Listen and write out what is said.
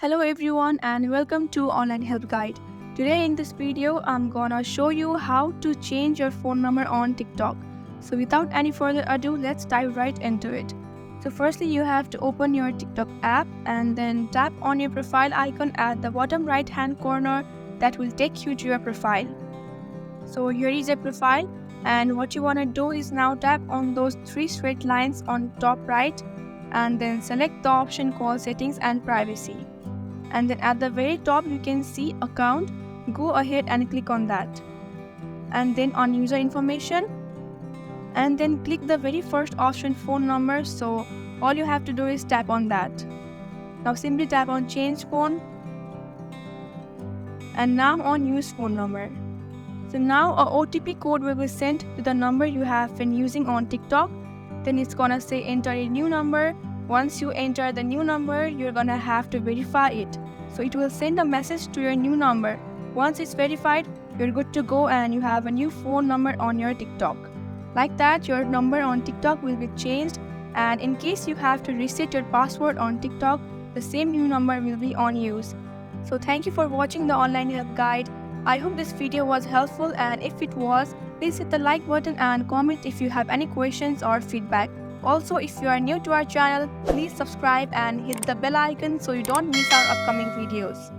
Hello everyone and welcome to Online Help Guide. Today in this video, I'm gonna show you how to change your phone number on TikTok. So without any further ado, let's dive right into it. So firstly, you have to open your TikTok app and then tap on your profile icon at the bottom right hand corner. That will take you to your profile. So here is your profile, and what you wanna do is now tap on those three straight lines on top right and then select the option called Settings and Privacy. And then at the very top you can see account. Go ahead and click on that, and then on user information, and then click the very first option, phone number. So all you have to do is tap on that. Now simply tap on change phone, and now on use phone number. So now a OTP code will be sent to the number you have been using on TikTok. Then it's gonna say enter a new number. Once you enter the new number, you're gonna have to verify it. So it will send a message to your new number. Once it's verified, you're good to go and you have a new phone number on your TikTok. Like that, your number on TikTok will be changed, and in case you have to reset your password on TikTok, the same new number will be on use. So thank you for watching the online help guide. I hope this video was helpful, and if it was, please hit the like button and comment if you have any questions or feedback. Also, if you are new to our channel, please subscribe and hit the bell icon so you don't miss our upcoming videos.